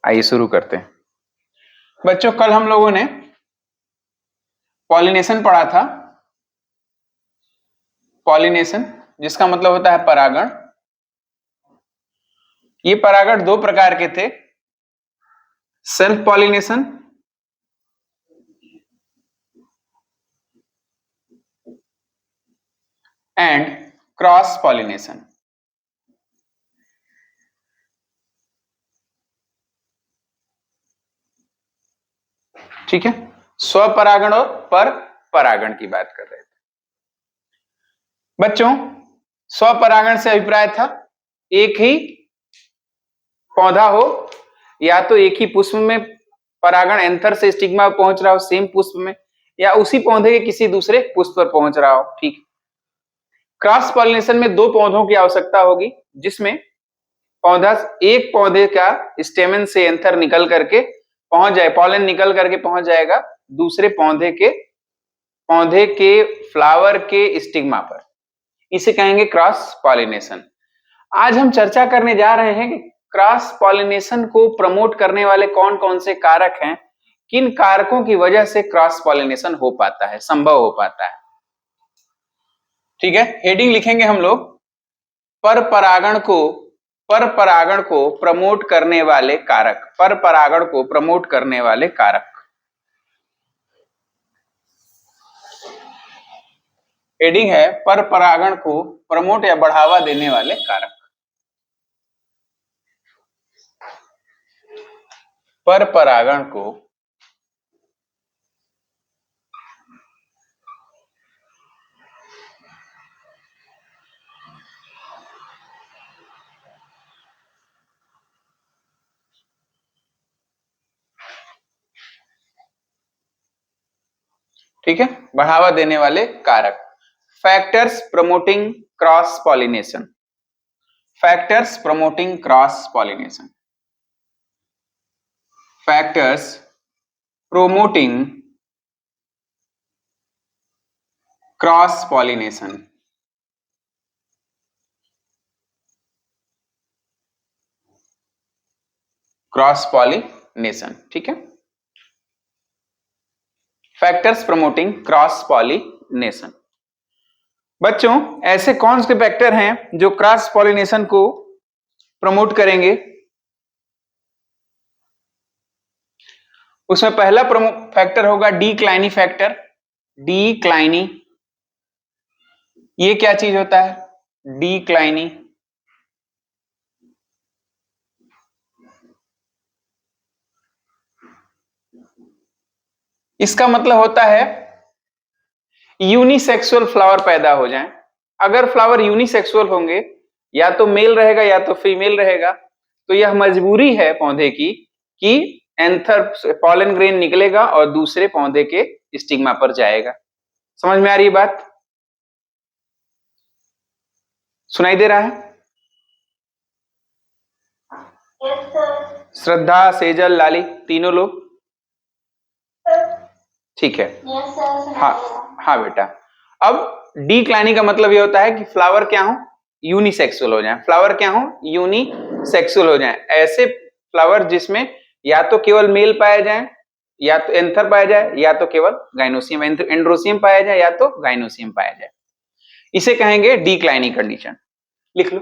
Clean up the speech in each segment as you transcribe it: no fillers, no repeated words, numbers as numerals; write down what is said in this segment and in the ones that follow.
आइए शुरू करते हैं। बच्चों, कल हम लोगों ने पॉलिनेशन पढ़ा था। पॉलिनेशन जिसका मतलब होता है परागण। ये परागण दो प्रकार के थे, self pollination and cross pollination. ठीक है, स्वपरागण और पर परागण की बात कर रहे थे। बच्चों, स्वपरागण से अभिप्राय था एक ही पौधा हो या तो एक ही पुष्प में परागण एंथर से स्टिग्मा पहुंच रहा हो सेम पुष्प में, या उसी पौधे के किसी दूसरे पुष्प पर पहुंच रहा हो। ठीक। क्रॉस पॉलिनेशन में दो पौधों की आवश्यकता होगी, जिसमें पौधा एक पौधे का स्टेमन से एंथर निकल करके पहुंच जाए, पॉलन निकल करके पहुंच जाएगा दूसरे पौधे के फ्लावर के स्टिग्मा पर। इसे कहेंगे क्रॉस पॉलिनेशन। आज हम चर्चा करने जा रहे हैं कि क्रॉस पॉलिनेशन को प्रमोट करने वाले कौन कौन से कारक हैं, किन कारकों की वजह से क्रॉस पॉलिनेशन हो पाता है, संभव हो पाता है। ठीक है, हेडिंग लिखेंगे हम लोग, पर परागण को प्रमोट करने वाले कारक। पर परागण को प्रमोट करने वाले कारक। हेडिंग है पर परागण को प्रमोट या बढ़ावा देने वाले कारक। पर परागण को ठीक है, बढ़ावा देने वाले कारक। Factors promoting cross pollination. Factors promoting cross pollination. Factors promoting cross pollination. Cross pollination, ठीक है, फैक्टर्स प्रमोटिंग क्रॉस पॉलिनेशन। बच्चों, ऐसे कौन से फैक्टर हैं जो क्रॉस पॉलिनेशन को प्रमोट करेंगे? उसमें पहला फैक्टर होगा डिक्लाइनी फैक्टर। डिक्लाइनी, ये क्या चीज होता है? डिक्लाइनी इसका मतलब होता है यूनिसेक्सुअल फ्लावर पैदा हो जाएं। अगर फ्लावर यूनिसेक्सुअल होंगे, या तो मेल रहेगा या तो फीमेल रहेगा, तो यह मजबूरी है पौधे की कि एंथर पॉलन ग्रेन निकलेगा और दूसरे पौधे के स्टिग्मा पर जाएगा। समझ में आ रही है बात? सुनाई दे रहा है? श्रद्धा, सेजल, लाली, तीनों लोग ठीक है? हाँ हाँ बेटा। अब डिक्लाइनिंग का मतलब ये होता है कि फ्लावर क्या हो? यूनिसेक्सुअल हो जाए। फ्लावर क्या हो? यूनिसेक्सुअल हो जाए। ऐसे फ्लावर जिसमें या तो केवल मेल पाया जाए, या तो एंथर पाया जाए, या तो केवल गाइनोसियम एंड्रोसियम पाया जाए, या तो गाइनोसियम पाया जाए। इसे कहेंगे डिक्लाइनिंग कंडीशन। लिख लो।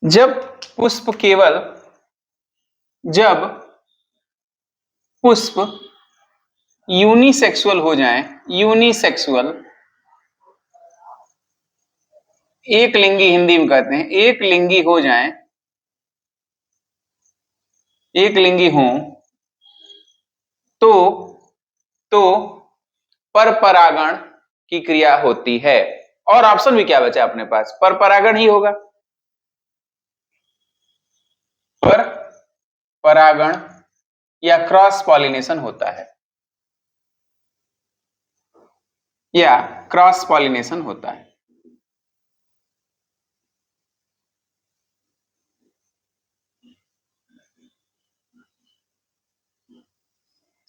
जब पुष्प यूनिसेक्सुअल हो जाए, यूनिसेक्सुअल, एक लिंगी हिंदी में कहते हैं, एक लिंगी हो जाए, एक लिंगी हो तो पर परागण की क्रिया होती है। और ऑप्शन भी क्या बचा अपने पास? पर परागण ही होगा। पर परागण या क्रॉस पॉलिनेशन होता है, या क्रॉस पॉलिनेशन होता है।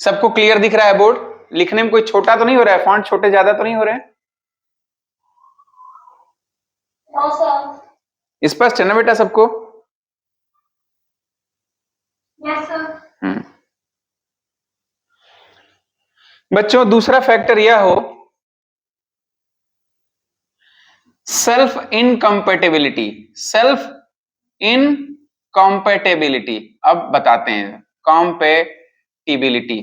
सबको क्लियर दिख रहा है बोर्ड? लिखने में कोई छोटा तो नहीं हो रहा है? फॉन्ट छोटे ज्यादा तो नहीं हो रहे हैं? स्पष्ट है ना बेटा सबको? Yes sir. बच्चों दूसरा फैक्टर यह हो सेल्फ इनकम्पेटेबिलिटी। सेल्फ इनकम्पेटेबिलिटी अब बताते हैं। कॉम्पेटिबिलिटी,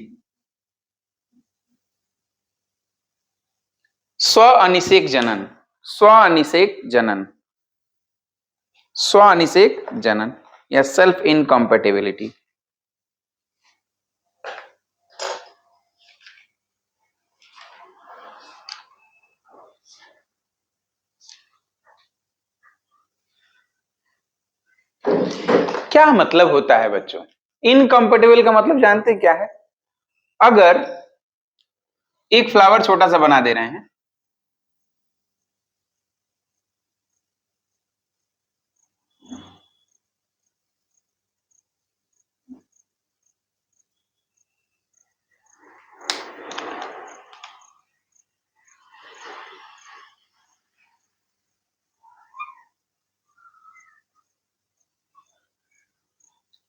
स्व अनिषेक जनन, स्व अनिषेक जनन, स्व अनिषेक जनन या सेल्फ इनकम्पेटेबिलिटी। क्या मतलब होता है बच्चों? इनकम्पेटेबल का मतलब जानते हैं क्या है? अगर एक फ्लावर छोटा सा बना दे रहे हैं,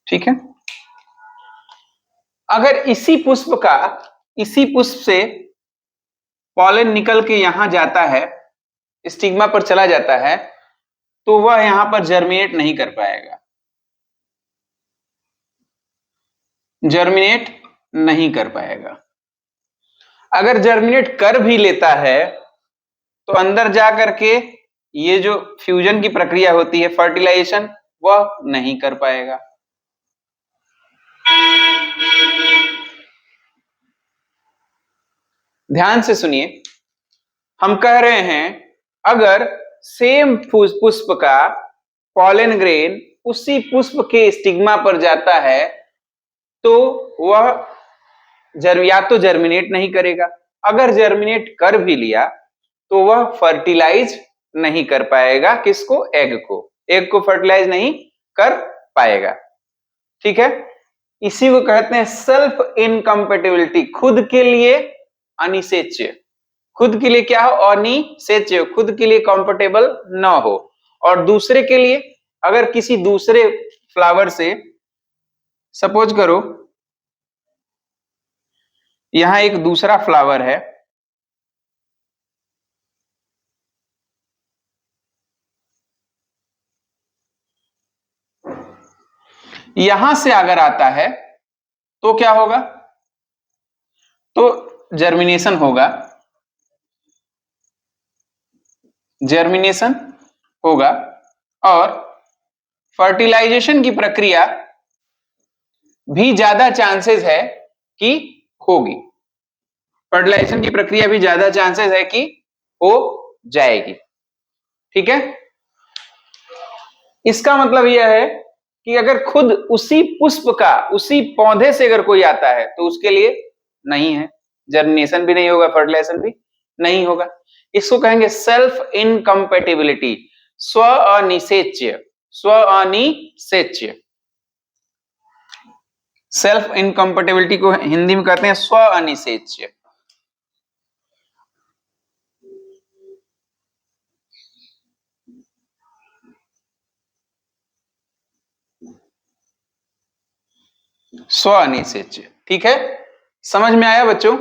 ठीक है? अगर इसी पुष्प से पॉलन निकल के यहां जाता है, स्टिग्मा पर चला जाता है, तो वह यहां पर जर्मिनेट नहीं कर पाएगा, जर्मिनेट नहीं कर पाएगा। अगर जर्मिनेट कर भी लेता है तो अंदर जा करके ये जो फ्यूजन की प्रक्रिया होती है, फर्टिलाइजेशन, वह नहीं कर पाएगा। ध्यान से सुनिए, हम कह रहे हैं अगर सेम पुष्प का पॉलन ग्रेन उसी पुष्प के स्टिग्मा पर जाता है तो वह या तो जर्मिनेट नहीं करेगा, अगर जर्मिनेट कर भी लिया तो वह फर्टिलाइज नहीं कर पाएगा। किसको? एग को। एग को फर्टिलाइज नहीं कर पाएगा। ठीक है? इसी को कहते हैं सेल्फ इनकम्पेटिबिलिटी, खुद के लिए अनिषेच्य। खुद के लिए क्या हो? अनिषेच्य, खुद के लिए कंफर्टेबल न हो, और दूसरे के लिए, अगर किसी दूसरे फ्लावर से, सपोज करो यहां एक दूसरा फ्लावर है, यहां से अगर आता है तो क्या होगा? तो जर्मिनेशन होगा, जर्मिनेशन होगा, और फर्टिलाइजेशन की प्रक्रिया भी ज्यादा चांसेस है कि होगी, फर्टिलाइजेशन की प्रक्रिया भी ज्यादा चांसेस है कि हो जाएगी। ठीक है? इसका मतलब यह है कि अगर खुद उसी पुष्प का, उसी पौधे से अगर कोई आता है तो उसके लिए नहीं है, जर्मिनेशन भी नहीं होगा, फर्टिलाइजेशन भी नहीं होगा। इसको कहेंगे सेल्फ इनकम्पेटिबिलिटी, स्व अनिषेच्य, स्व अनिषेच्य। सेल्फ इनकम्पेटिबिलिटी को हिंदी में कहते हैं स्व अनिषेच्य। स्व अनिषेच्य। ठीक है? समझ में आया बच्चों?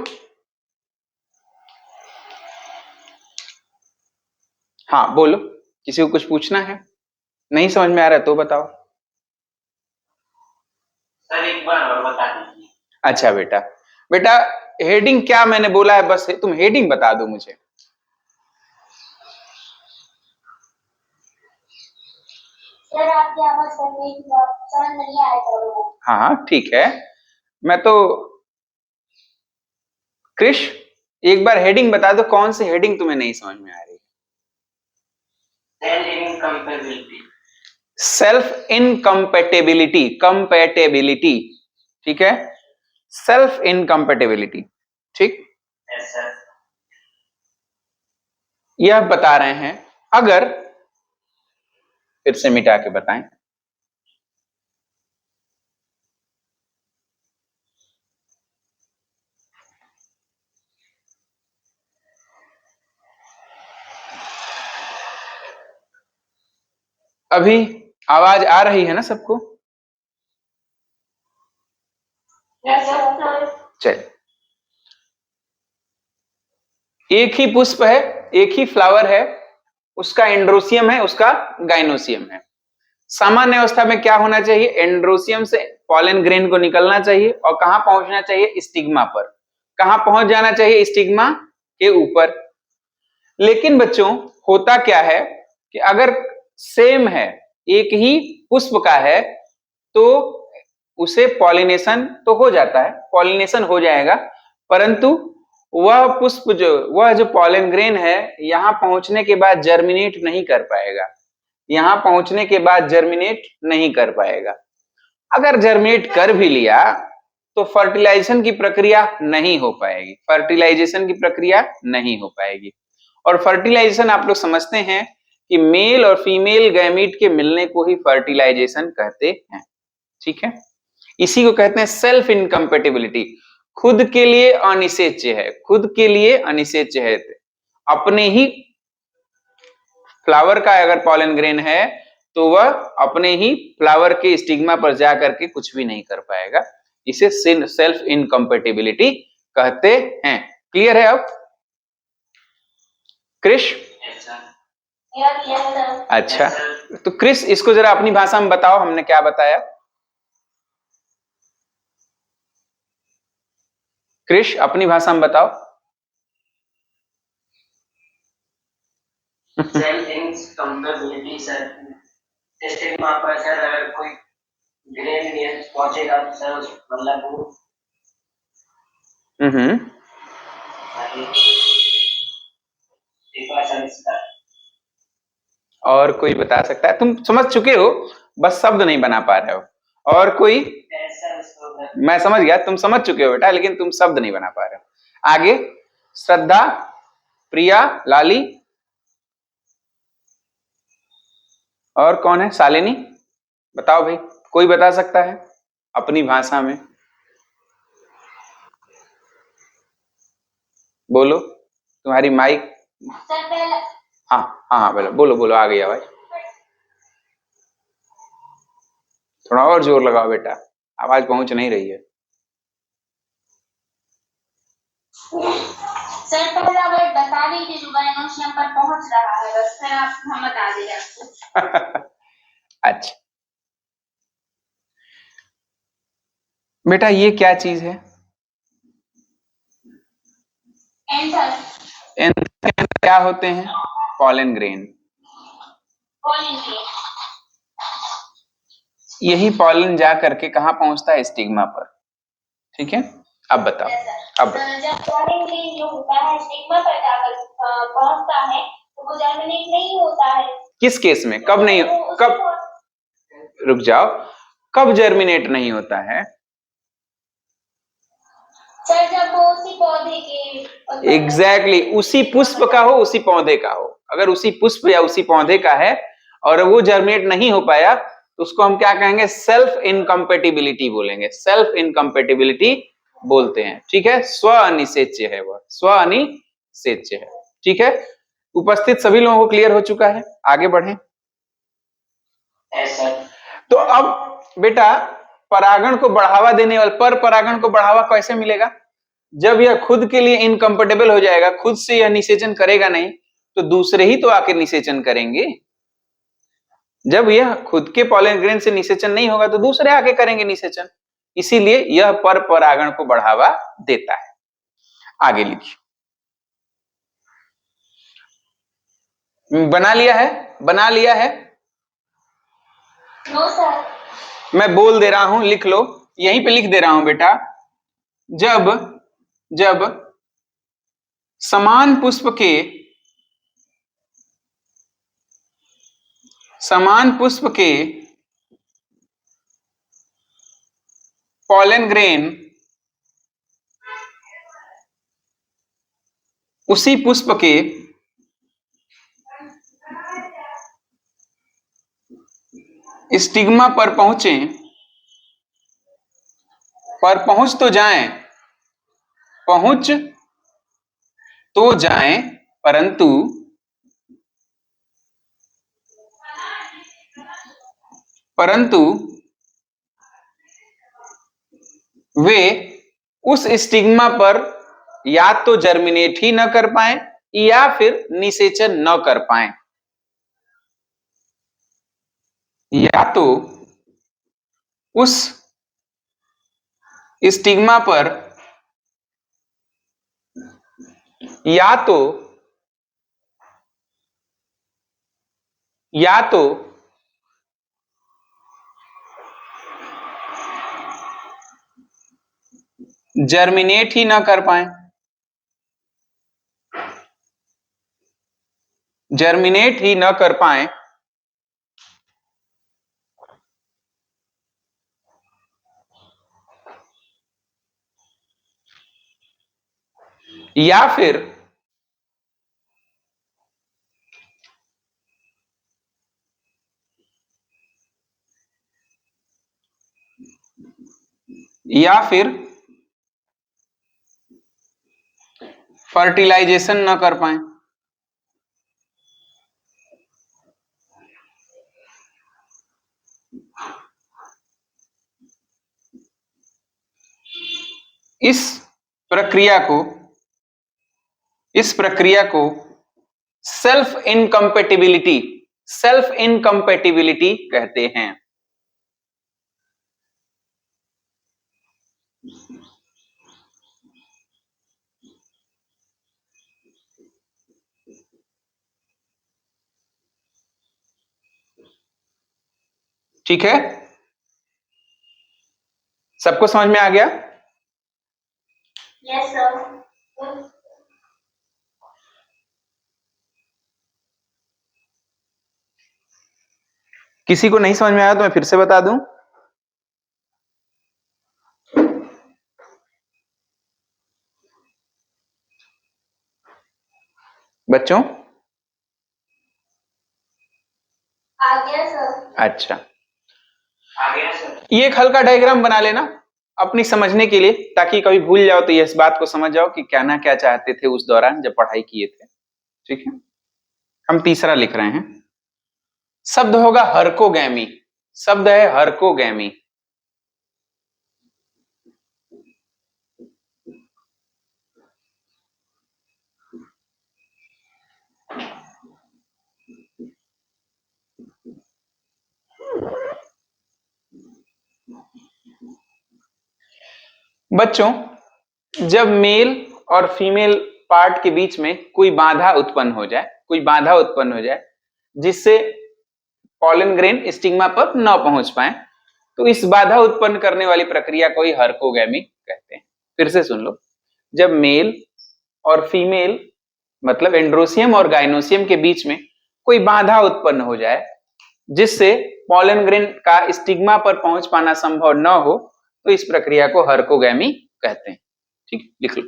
हाँ बोलो, किसी को कुछ पूछना है? नहीं समझ में आ रहा है तो बताओ। सर एक बार और बता दीजिए। अच्छा बेटा, बेटा हेडिंग क्या मैंने बोला है, बस तुम हेडिंग बता दो मुझे। सर आपकी आवाज समझ नहीं आया था। हाँ ठीक है, मैं तो क्रिश एक बार हेडिंग बता दो, कौन सी हेडिंग तुम्हें नहीं समझ में आ रही? Self incompatibility, compatibility. ठीक है? Self incompatibility. ठीक, यह बता रहे हैं अगर, फिर से मिटा के बताएं, अभी आवाज आ रही है ना सबको? Yes sir. चलिए, एक ही पुष्प है, एक ही फ्लावर है, उसका एंड्रोसियम है, उसका गाइनोसियम है। सामान्य अवस्था में क्या होना चाहिए? एंड्रोसियम से पॉलन ग्रेन को निकलना चाहिए और कहां पहुंचना चाहिए? स्टिग्मा पर। कहां पहुंच जाना चाहिए? स्टिग्मा के ऊपर। लेकिन बच्चों होता क्या है कि अगर सेम है, एक ही पुष्प का है, तो उसे पॉलिनेशन तो हो जाता है, पॉलिनेशन हो जाएगा, परंतु वह जो पॉलन ग्रेन है यहां पहुंचने के बाद जर्मिनेट नहीं कर पाएगा, यहां पहुंचने के बाद जर्मिनेट नहीं कर पाएगा। अगर जर्मिनेट कर भी लिया तो फर्टिलाइजेशन की प्रक्रिया नहीं हो पाएगी, फर्टिलाइजेशन की प्रक्रिया नहीं हो पाएगी। और फर्टिलाइजेशन आप लोग समझते हैं कि मेल और फीमेल गैमीट के मिलने को ही फर्टिलाइजेशन कहते हैं, ठीक है। इसी को कहते हैं सेल्फ इनकम्पेटिबिलिटी, खुद के लिए अनिषेच्य है, खुद के लिए अनिषेच्य है। अपने ही फ्लावर का अगर पॉलन ग्रेन है तो वह अपने ही फ्लावर के स्टिग्मा पर जा करके कुछ भी नहीं कर पाएगा, इसे सेल्फ इनकम्पेटिबिलिटी कहते हैं। क्लियर है अब क्रिश? Yes sir. अच्छा, तो क्रिस इसको जरा अपनी भाषा में बताओ, हमने क्या बताया। क्रिश अपनी भाषा में बताओ। सेल्फ इनकम्पेटिबिलिटी सर, स्टिग्मा पर सर अगर कोई ग्रेन पहुंचेगा तो सर मतलब वो एक बार सर इसका और कोई बता सकता है? तुम समझ चुके हो, बस शब्द नहीं बना पा रहे हो। और कोई? मैं समझ गया, तुम समझ चुके हो बेटा, लेकिन तुम शब्द नहीं बना पा रहे हो। आगे श्रद्धा, प्रिया, लाली, और कौन है? शालिनी, बताओ भाई, कोई बता सकता है अपनी भाषा में? बोलो, तुम्हारी माइक। हाँ हाँ हाँ, बोलो बोलो बोलो, आ गई आवाज। थोड़ा और जोर लगाओ बेटा, आवाज पहुंच नहीं रही है। सर पहले आप बता दीजिए जो गाइनोसियम पर पहुंच रहा है, बस फिर आप हम बता देंगे आपको। अच्छा बेटा, ये क्या चीज है? एंथर क्या होते हैं? Pollen grain. यही पॉलन जा करके कहां पहुंचता है? स्टिग्मा पर, ठीक है। अब बताओ, अब जब पॉलन ग्रेन जो होता है स्टिग्मा पर जाकर पहुंचता है तो वो जर्मिनेट नहीं होता है। किस केस में? कब नहीं? कब? रुक जाओ, कब जर्मिनेट नहीं होता है? सर जब वो उसी पौधे के एग्जैक्टली उसी पुष्प का हो, उसी पौधे का हो। अगर उसी पुष्प या उसी पौधे का है और वो जर्मिनेट नहीं हो पाया तो उसको हम क्या कहेंगे? सेल्फ इनकम्पेटिबिलिटी बोलेंगे, सेल्फ इनकम्पेटिबिलिटी बोलते हैं, ठीक है। स्व अनिषेच्य है, वह स्व अनिषेच्य है, ठीक है। उपस्थित सभी लोगों को क्लियर हो चुका है? आगे बढ़ें। तो अब बेटा परागण को बढ़ावा देने वाले, पर परागण को बढ़ावा कैसे मिलेगा? जब यह खुद के लिए इनकम्पेटेबल हो जाएगा, खुद से यह निषेचन करेगा नहीं, तो दूसरे ही तो आके निषेचन करेंगे। जब यह खुद के पॉलन ग्रेन से निषेचन नहीं होगा तो दूसरे आके करेंगे निषेचन, इसीलिए यह पर परागण को बढ़ावा देता है। आगे लिखिए। बना लिया है? बना लिया है? No sir. मैं बोल दे रहा हूं, लिख लो, यहीं पे लिख दे रहा हूं बेटा। जब जब समान पुष्प के पॉलन ग्रेन उसी पुष्प के स्टिग्मा पर पहुंचे, पर पहुंच तो जाएं, परंतु परंतु वे उस स्टिग्मा पर या तो जर्मिनेट ही न कर पाए या फिर निषेचन न कर पाए, या तो उस स्टिग्मा पर या तो जर्मिनेट ही ना कर पाए, जर्मिनेट ही न कर पाए, या फिर फर्टिलाइजेशन न कर पाए। इस प्रक्रिया को सेल्फ इनकम्पेटिबिलिटी कहते हैं। ठीक है, सबको समझ में आ गया? Yes sir. किसी को नहीं समझ में आया तो मैं फिर से बता दूं। बच्चों आ गया सर। अच्छा, आ गया सर। ये एक हल्का डायग्राम बना लेना अपनी समझने के लिए, ताकि कभी भूल जाओ तो ये इस बात को समझ जाओ कि क्या ना क्या चाहते थे उस दौरान जब पढ़ाई किए थे। ठीक है, हम तीसरा लिख रहे हैं। शब्द होगा हरकोगैमी, शब्द है हरकोगैमी। बच्चों, जब मेल और फीमेल पार्ट के बीच में कोई बाधा उत्पन्न हो जाए जिससे पॉलन ग्रेन स्टिग्मा पर न पहुंच पाए, तो इस बाधा उत्पन्न करने वाली प्रक्रिया को ही हरकोगैमी कहते हैं। फिर से सुन लो, जब मेल और फीमेल मतलब एंड्रोसियम और गाइनोसियम के बीच में कोई बाधा उत्पन्न हो जाए जिससे पॉलन ग्रेन का स्टिग्मा पर पहुंच पाना संभव न हो, तो इस प्रक्रिया को हरकोगैमी कहते हैं। ठीक है, लिख लो।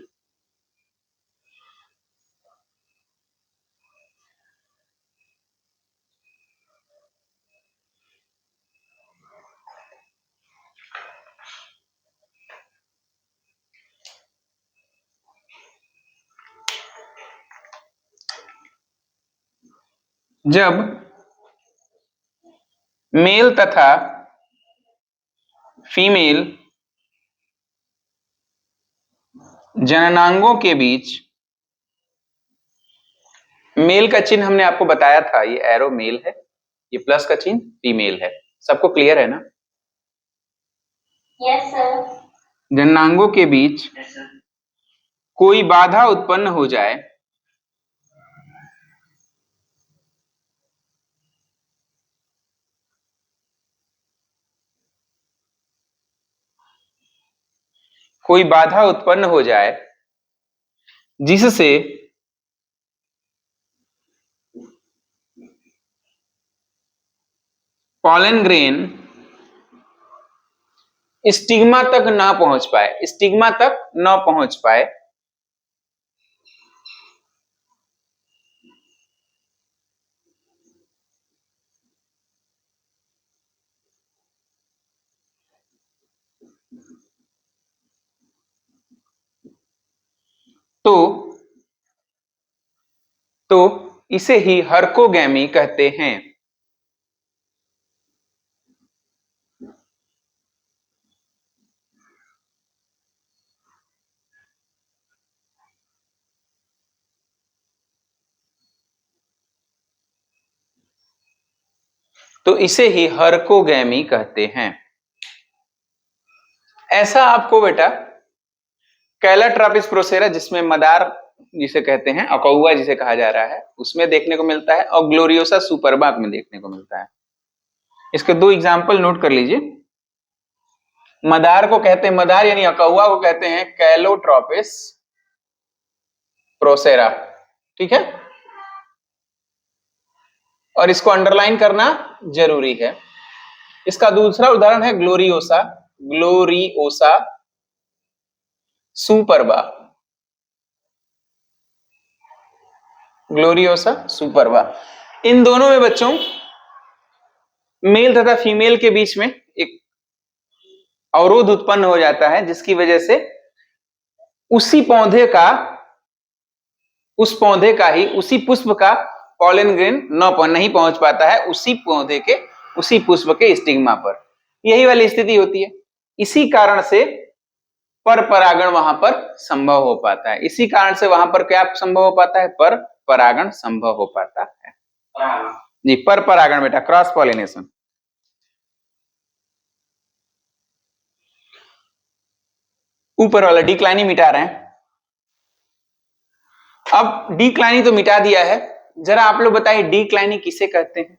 जब मेल तथा फीमेल जननांगों के बीच, मेल का चिन्ह हमने आपको बताया था, ये एरो मेल है, ये प्लस का चिन्ह फीमेल है। सबको क्लियर है ना? Yes sir. जननांगों के बीच यस सर। कोई बाधा उत्पन्न हो जाए जिससे पॉलन ग्रेन स्टिग्मा तक ना पहुंच पाए, तो इसे ही हरकोगैमी कहते हैं। तो इसे ही हरकोगैमी कहते हैं। ऐसा आपको बेटा कैलाट्रापिस प्रोसेरा, जिसमें मदार जिसे कहते हैं, अकौआ जिसे कहा जा रहा है, उसमें देखने को मिलता है, और ग्लोरियोसा सुपरबा में देखने को मिलता है। इसके दो एग्जाम्पल नोट कर लीजिए। मदार को कहते हैं, मदार यानी अकौआ को कहते हैं कैलोट्रोपिस प्रोसेरा, ठीक है, और इसको अंडरलाइन करना जरूरी है। इसका दूसरा उदाहरण है Gloriosa, Gloriosa superba, Gloriosa superba. इन दोनों में बच्चों मेल तथा फीमेल के बीच में एक अवरोध उत्पन्न हो जाता है, जिसकी वजह से उसी पौधे का, उस पौधे का ही, उसी पुष्प का पॉलन ग्रेन नहीं पहुंच पाता है उसी पौधे के, उसी पुष्प के स्टिग्मा पर। यही वाली स्थिति होती है। इसी कारण से पर परागण वहां पर संभव हो पाता है। इसी कारण से वहां पर क्या संभव हो पाता है? पर परागण संभव हो पाता है जी, पर परागण बेटा, क्रॉस पॉलिनेशन। ऊपर वाला डिक्लाइनी मिटा रहे हैं। अब डिक्लाइनी तो मिटा दिया है, जरा आप लोग बताइए डिक्लाइनी किसे कहते हैं?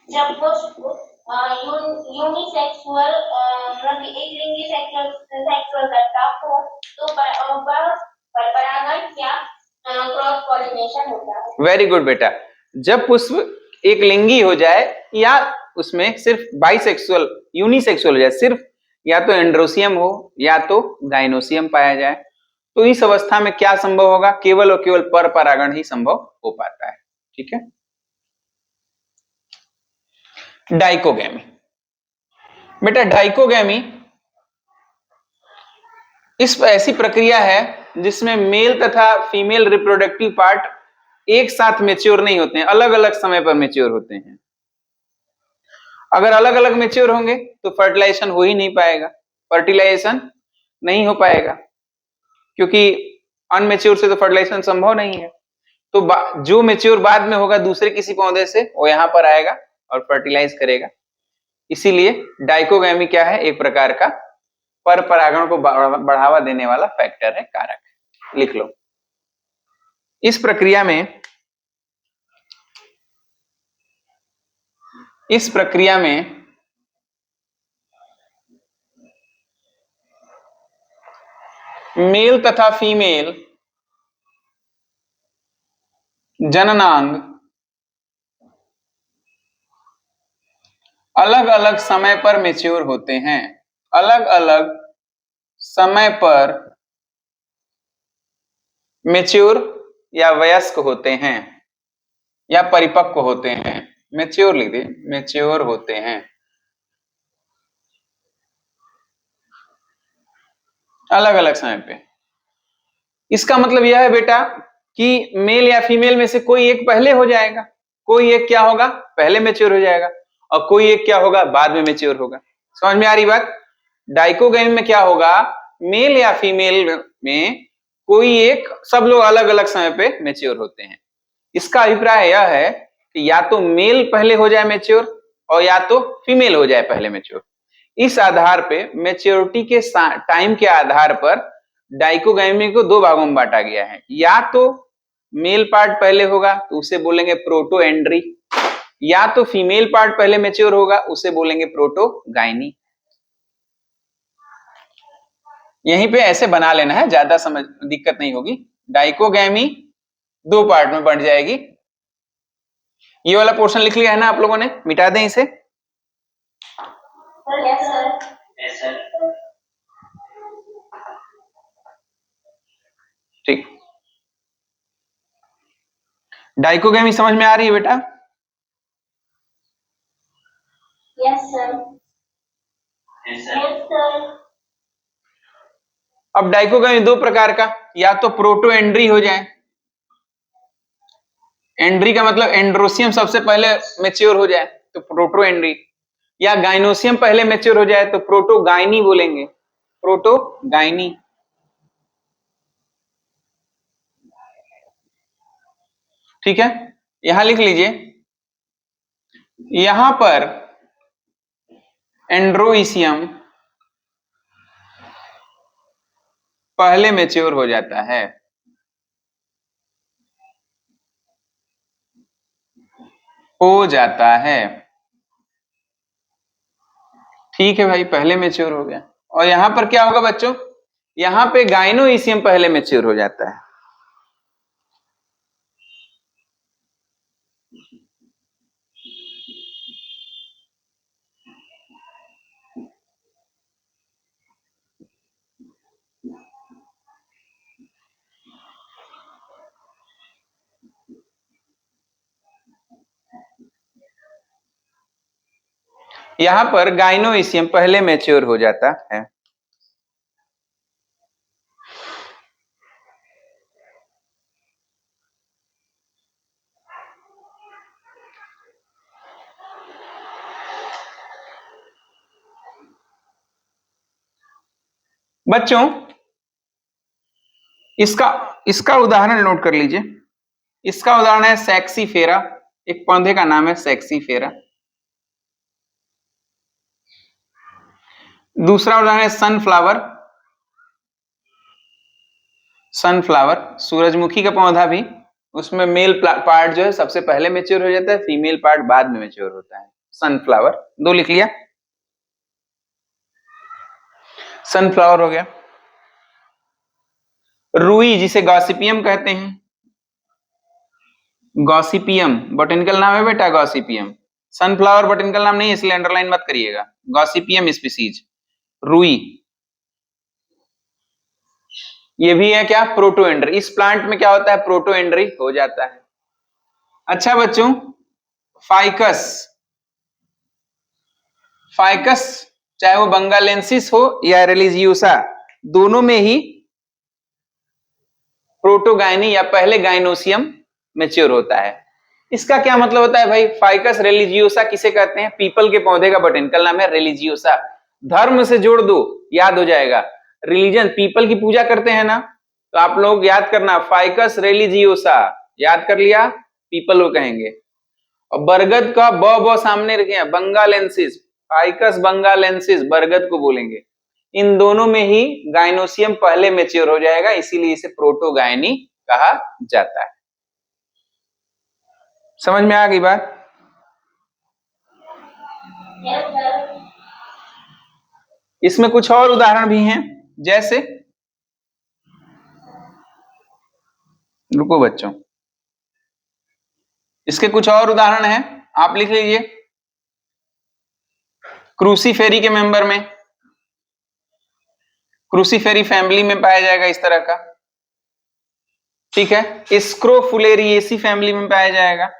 जब यूनिसेक्सुअल एक लिंगी सेक्सुअल करता हो तो परागण या क्रॉस पॉलिनेशन होता है। वेरी गुड बेटा। जब पुष्प एक लिंगी हो जाए या उसमें सिर्फ बाइसेक्सुअल, यूनिसेक्सुअल हो जाए, सिर्फ या तो एंड्रोसियम हो या तो गाइनोसियम पाया जाए, तो इस अवस्था में क्या संभव होगा? केवल और केवल पर परागण ही संभव हो पाता है, ठीक है। डाइकोगैमी बेटा, डाइकोगैमी इस ऐसी प्रक्रिया है जिसमें मेल तथा फीमेल रिप्रोडक्टिव पार्ट एक साथ मेच्योर नहीं होते हैं, अलग अलग समय पर मेच्योर होते हैं। अगर अलग अलग मेच्योर होंगे तो फर्टिलाइजेशन हो ही नहीं पाएगा, फर्टिलाइजेशन नहीं हो पाएगा, क्योंकि अनमेच्योर से तो फर्टिलाइजेशन संभव नहीं है। तो जो मेच्योर बाद में होगा दूसरे किसी पौधे से, वो यहां पर आएगा और फर्टिलाइज करेगा। इसीलिए डाइकोगैमी क्या है? एक प्रकार का पर परागण को बढ़ावा देने वाला फैक्टर है, कारक है। लिख लो। इस प्रक्रिया में मेल तथा फीमेल जननांग अलग अलग समय पर मेच्योर होते हैं, अलग अलग समय पर मेच्योर या वयस्क होते हैं या परिपक्व होते हैं। मेच्योर लिख दे, मेच्योर होते हैं अलग अलग समय पे। इसका मतलब यह है बेटा कि मेल या फीमेल में से कोई एक पहले हो जाएगा, कोई एक क्या होगा? पहले मेच्योर हो जाएगा, और कोई एक क्या होगा? बाद में मेच्योर होगा। समझ में आ रही बात? डाइकोगैमी में क्या होगा? मेल या फीमेल में कोई एक, सब लोग अलग अलग समय पे मेच्योर होते हैं। इसका अभिप्राय यह है कि या तो मेल पहले हो जाए मेच्योर, और या तो फीमेल हो जाए पहले मेच्योर। इस आधार पे मेच्योरिटी के टाइम के आधार पर डाइकोगैमी को दो भागों में बांटा गया है। या तो मेल पार्ट पहले होगा तो उसे बोलेंगे प्रोटोएंड्री, या तो फीमेल पार्ट पहले मेच्योर होगा उसे बोलेंगे प्रोटोगाइनी। यहीं पे ऐसे बना लेना है, ज्यादा समझ दिक्कत नहीं होगी। डाइकोगैमी दो पार्ट में बंट जाएगी। ये वाला पोर्शन लिख लिया है ना आप लोगों ने? मिटा दें इसे। Yes sir. ठीक, डाइकोगैमी समझ में आ रही है बेटा? Yes sir. Yes sir. अब डाइकोगैमी दो प्रकार का, या तो प्रोटोएंड्री हो जाए, एंड्री का मतलब एंड्रोसियम सबसे पहले मेच्योर हो जाए तो प्रोटोएंड्री, या गाइनोसियम पहले मेच्योर हो जाए तो प्रोटोगाइनी बोलेंगे, प्रोटोगाइनी। ठीक है, यहां लिख लीजिए, यहां पर एंड्रोइसियम पहले मैच्योर हो जाता है। हो जाता है, ठीक है भाई, पहले मैच्योर हो गया। और यहां पर क्या होगा बच्चों, यहां पे गाइनोइसियम पहले मैच्योर हो जाता है। यहां पर गाइनोइसियम पहले मैच्योर हो जाता है। बच्चों इसका इसका उदाहरण नोट कर लीजिए। इसका उदाहरण है सेक्सीफेरा, एक पौधे का नाम है सेक्सीफेरा। दूसरा उदाहरण है सनफ्लावर। सनफ्लावर सूरजमुखी का पौधा भी, उसमें मेल पार्ट जो है सबसे पहले मैच्योर हो जाता है, फीमेल पार्ट बाद में मैच्योर होता है। सनफ्लावर, दो लिख लिया, सनफ्लावर हो गया। रुई जिसे गॉसिपियम कहते हैं, गॉसिपियम बॉटेनिकल नाम है बेटा, गॉसिपियम। सनफ्लावर बॉटेनिकल नाम नहीं है, इसलिए अंडरलाइन मत करिएगा। गॉसिपियम स्पीसीज, रुई, ये भी है क्या, प्रोटोएंड्री। इस प्लांट में क्या होता है, प्रोटोएंड्री हो जाता है। अच्छा बच्चों, फाइकस, फाइकस चाहे वो बंगालेंसिस हो या रिलीजियोसा, दोनों में ही प्रोटोगाइनी या पहले गाइनोसियम मैच्योर होता है। इसका क्या मतलब होता है भाई, फाइकस रिलीजियोसा किसे कहते हैं, पीपल के पौधे का बॉटेनिकल नाम है रिलीजियोसा। धर्म से जोड़ दो, याद हो जाएगा। रिलीजन, पीपल की पूजा करते हैं ना, तो आप लोग याद करना, फाइकस रिलीजियोसा, याद कर लिया, पीपल को कहेंगे। और बरगद का ब सामने रखे, बंगालेंसिस, फाइकस बंगालेंसिस, बरगद को बोलेंगे। इन दोनों में ही गाइनोसियम पहले मैच्योर हो जाएगा, इसीलिए इसे प्रोटोगाइनी कहा जाता है। समझ में आ गई बात? Yes, sir. इसमें कुछ और उदाहरण भी हैं, जैसे, रुको बच्चों, इसके कुछ और उदाहरण हैं, आप लिख लीजिए। क्रूसीफेरी के मेंबर में, क्रूसीफेरी फैमिली में पाया जाएगा इस तरह का, ठीक है। स्क्रोफुलेरिएसी फैमिली में पाया जाएगा,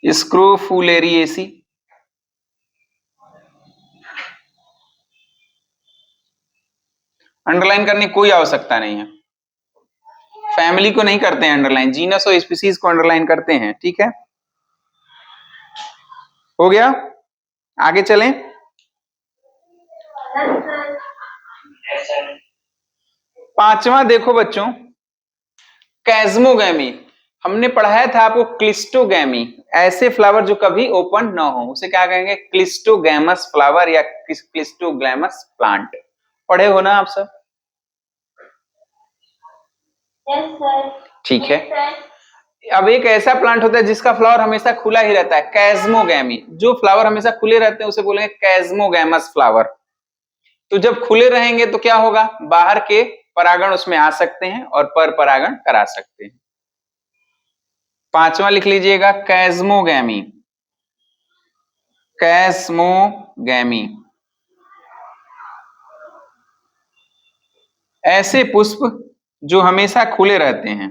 स्क्रोफुलेरिएसी। अंडरलाइन करने की कोई आवश्यकता नहीं है, फैमिली को नहीं करते हैं अंडरलाइन, जीनस और स्पीसीज को अंडरलाइन करते हैं, ठीक है। हो गया, आगे चलें। Yes, sir. पांचवा देखो बच्चों, कैज्मोगैमी। हमने पढ़ाया था आपको क्लिस्टोगैमी, ऐसे फ्लावर जो कभी ओपन ना हो, उसे क्या कहेंगे, क्लिस्टोगैमस फ्लावर या क्लिस्टोग्लैमस प्लांट। पढ़े हो ना आप सब? Yes, sir. ठीक है। Yes, sir. अब एक ऐसा प्लांट होता है जिसका फ्लावर हमेशा खुला ही रहता है, कैज्मोगैमी। जो फ्लावर हमेशा खुले रहते हैं उसे बोलेंगे कैज्मोगैमस फ्लावर। तो जब खुले रहेंगे तो क्या होगा, बाहर के परागण उसमें आ सकते हैं और पर परागण करा सकते हैं। पांचवा लिख लीजिएगा, कैज्मोगैमी, कैज्मोगैमी। ऐसे पुष्प जो हमेशा खुले रहते हैं,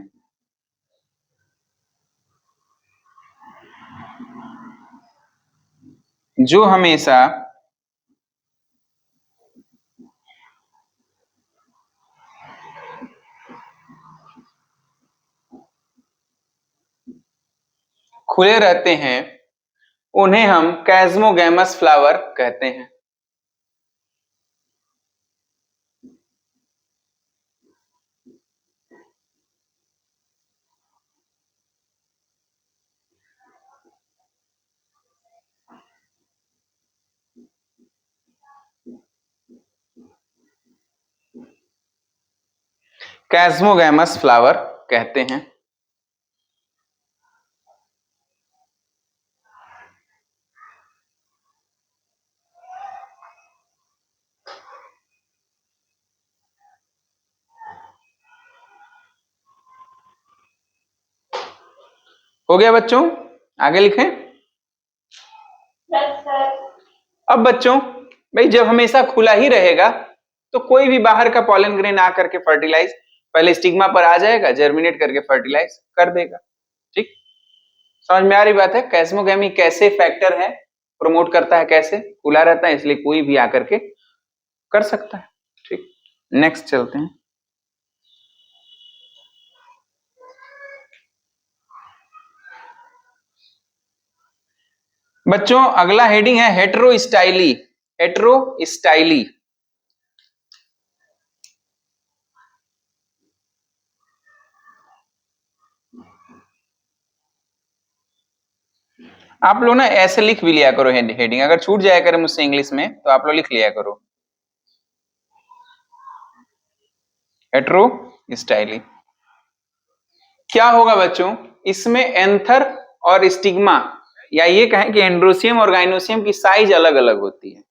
जो हमेशा खुले रहते हैं, उन्हें हम कैज्मोगैमस फ्लावर कहते हैं। कैस्मोगैमस फ्लावर कहते हैं। हो गया बच्चों, आगे लिखें। Yes sir. अब बच्चों भाई जब हमेशा खुला ही रहेगा तो कोई भी बाहर का पॉलन ग्रेन आकर के फर्टिलाइज पहले स्टिग्मा पर आ जाएगा, जर्मिनेट करके फर्टिलाइज कर देगा। ठीक, समझ में आ रही बात है? कैस्मोगैमी कैसे फैक्टर है, प्रमोट करता है, कैसे खुला रहता है, इसलिए कोई भी आकर के कर सकता है। ठीक, नेक्स्ट चलते हैं। बच्चों अगला हेडिंग है हेटेरोस्टाइली। हेटेरोस्टाइली आप लोग ना ऐसे लिख भी लिया करो हेडिंग, अगर छूट जाया करे मुझसे इंग्लिश में तो आप लोग लिख लिया करो हेटेरोस्टाइली। क्या होगा बच्चों, इसमें एंथर और स्टिग्मा या ये कहें कि एंड्रोसियम और गाइनोसियम की साइज अलग अलग होती है।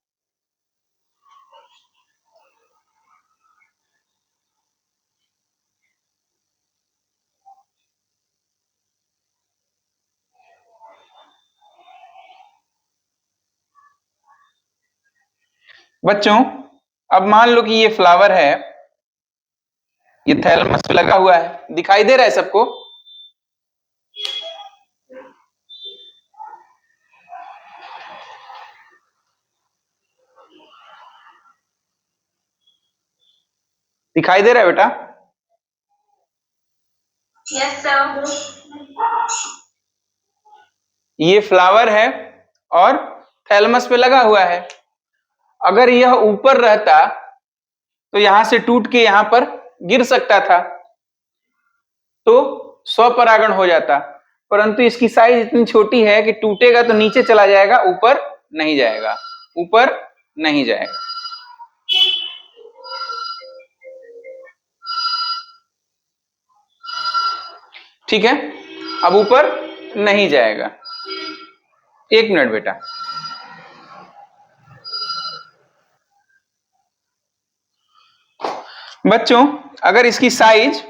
बच्चों अब मान लो कि ये फ्लावर है, ये थैलमस पे लगा हुआ है, दिखाई दे रहा है सबको? दिखाई दे रहा है बेटा? Yes sir. ये फ्लावर है और थैलमस पे लगा हुआ है। अगर यह ऊपर रहता तो यहां से टूट के यहां पर गिर सकता था तो स्वपरागण हो जाता, परंतु इसकी साइज इतनी छोटी है कि टूटेगा तो नीचे चला जाएगा, ऊपर नहीं जाएगा, ऊपर नहीं जाएगा। ठीक है, अब ऊपर नहीं जाएगा। एक मिनट बेटा, बच्चों अगर इसकी साइज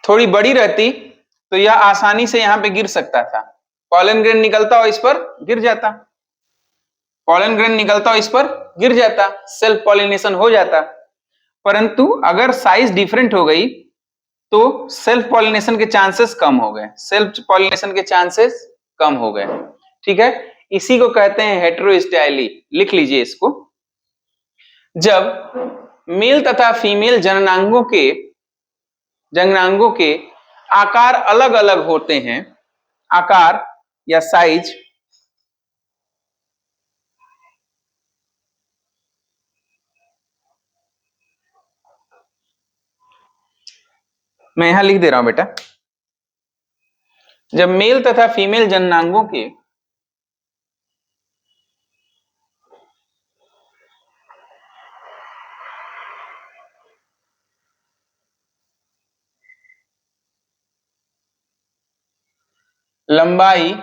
थोड़ी बड़ी रहती तो यह आसानी से यहां पे गिर सकता था, पॉलन ग्रेन निकलता और इस पर गिर जाता, पॉलन ग्रेन निकलता और इस पर गिर जाता, सेल्फ पॉलिनेशन हो जाता। परंतु अगर साइज डिफरेंट हो गई तो सेल्फ पॉलिनेशन के चांसेस कम हो गए, सेल्फ पॉलिनेशन के चांसेस कम हो गए। ठीक है, इसी को कहते हैं हेटेरोस्टाइली। लिख लीजिए इसको। जब मेल तथा फीमेल जननांगों के आकार अलग अलग होते हैं, आकार या साइज मैं यहां लिख दे रहा हूं बेटा, जब मेल तथा फीमेल जननांगों के लंबाई